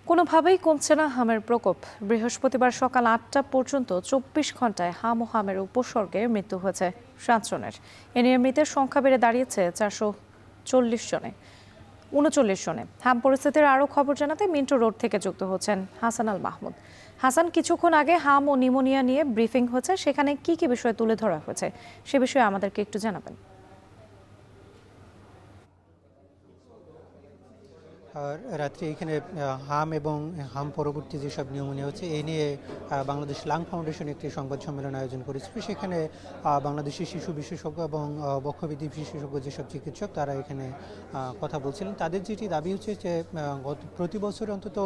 কোনোভাবেই কমছে না হামের প্রকোপ। বৃহস্পতিবার সকাল ৮টা পর্যন্ত ২৪ ঘন্টায় হাম ও হামের উপসর্গে মৃত্যু হয়েছে ৭ জনের। এ নিয়ে মৃতের সংখ্যা বেড়ে দাঁড়িয়েছে ৪39 জনে। হাম পরিস্থিতির আরও খবর জানাতে মিন্টো রোড থেকে যুক্ত হচ্ছেন হাসান আল মাহমুদ। হাসান, কিছুক্ষণ আগে হাম ও নিউমোনিয়া নিয়ে ব্রিফিং হয়েছে, সেখানে কি কি বিষয় তুলে ধরা হয়েছে সে বিষয়ে আমাদেরকে একটু জানাবেন। রাত্রে এখানে হাম এবং হাম পরবর্তী যেসব নিউমোনিয়া হচ্ছে এই নিয়ে বাংলাদেশ লাং ফাউন্ডেশন একটি সংবাদ সম্মেলন আয়োজন করেছিল। সেখানে বাংলাদেশের শিশু বিশেষজ্ঞ এবং বক্ষবিধি বিশেষজ্ঞ যেসব চিকিৎসক তারা এখানে কথা বলছিলেন। তাদের যেটি দাবি হচ্ছে যে প্রতি বছর অন্তত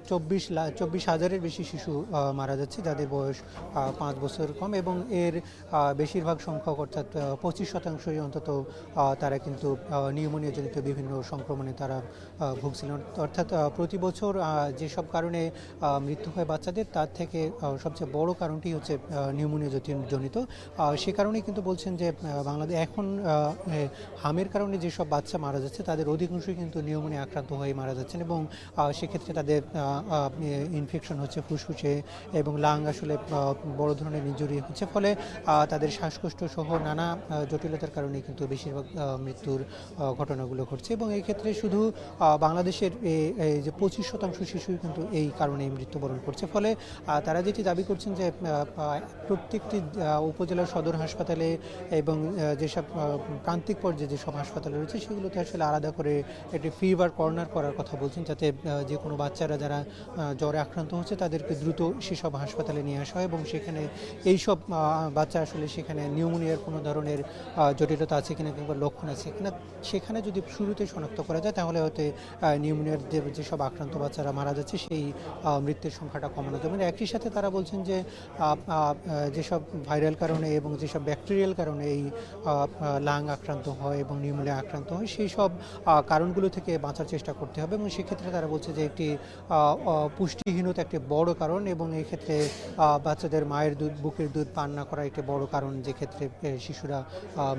২৪,০০০-এর বেশি শিশু মারা যাচ্ছে যাদের বয়স ৫ বছর কম, এবং এর বেশিরভাগ সংখ্যক অর্থাৎ ২৫% অন্তত তারা কিন্তু নিউমোনিয়াজনিত বিভিন্ন সংক্রমণে তারা ভুগছিলেন। অর্থাৎ প্রতি বছর যেসব কারণে মৃত্যু হয় বাচ্চাদের, তার থেকে সবচেয়ে বড় কারণটি হচ্ছে নিউমোনিয়া জনিত। সে কারণেই কিন্তু বলছেন যে বাংলাদেশ এখন হামের কারণে যেসব বাচ্চা মারা যাচ্ছে তাদের অধিকাংশই কিন্তু নিউমোনিয়া আক্রান্ত হয়ে মারা যাচ্ছেন, এবং সেক্ষেত্রে তাদের ইনফেকশন হচ্ছে ফুসফুসে এবং লাং আসলে বড় ধরনের ইনজুরি হচ্ছে, ফলে তাদের শ্বাসকষ্ট সহ নানা জটিলতার কারণে কিন্তু বেশিরভাগ মৃত্যুর ঘটনাগুলো ঘটছে। এবং এই ক্ষেত্রে শুধু বাংলাদেশের যে ২৫% শিশুই কিন্তু এই কারণে মৃত্যুবরণ করছে। ফলে তারা যেটি দাবি করছেন যে প্রত্যেকটি উপজেলার সদর হাসপাতালে এবং যেসব প্রান্তিক পর্যায়ে যেসব হাসপাতাল রয়েছে সেগুলোতে আসলে আলাদা করে একটি ফিভার কর্নার করার কথা বলছেন, যাতে যে কোনো বাচ্চারা যারা জ্বরে আক্রান্ত হচ্ছে তাদেরকে দ্রুত সেসব হাসপাতালে নিয়ে আসা হয়, এবং সেখানে এইসব বাচ্চা আসলে সেখানে নিউমোনিয়ার কোনো ধরনের জটিলতা আছে কিনা কিংবা লক্ষণ আছে কিনা সেখানে যদি শুরুতে শনাক্ত করা যায় তাহলে হয়তো নিউমোনিয়ার যেসব আক্রান্ত বাচ্চারা মারা যাচ্ছে সেই মৃত্যুর সংখ্যাটা কমানো যাবে। একই সাথে তারা বলছেন যে যেসব ভাইরাল কারণে এবং যেসব ব্যাকটেরিয়াল কারণে এই লাং আক্রান্ত হয় এবং নিউমোনিয়া আক্রান্ত হয় সেই সব কারণগুলো থেকে বাঁচার চেষ্টা করতে হবে, এবং সেক্ষেত্রে তারা বলছে যে একটি পুষ্টিহীনতা একটি বড় কারণ, এবং এই ক্ষেত্রে বাচ্চাদের মায়ের দুধ, বুকের দুধ পান না করা একটি বড় কারণ, যে ক্ষেত্রে শিশুরা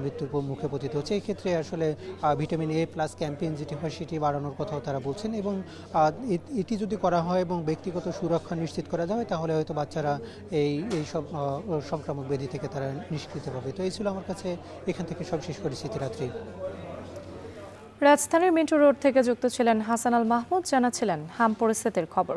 মৃত্যুর মুখে পতিত হচ্ছে। এই ক্ষেত্রে আসলে ভিটামিন A+ ক্যাম্পেইন যেটি হয় সেটি বাড়ানোর কথাও তারা বলছেন, এবং এটি যদি করা হয় এবং ব্যক্তিগত সুরক্ষা নিশ্চিত করা যায় তাহলে হয়তো বাচ্চারা এই সব সংক্রামক ব্যাধি থেকে তারা নিষ্কৃত পাবে। তো এই ছিল আমার কাছে এখান থেকে সব শেষ পরিস্থিতি রাত্রি। রাজধানীর মিন্টো রোড থেকে যুক্ত ছিলেন হাসান আল মাহমুদ, জানাচ্ছিলেন হাম পরিস্থিতির খবর।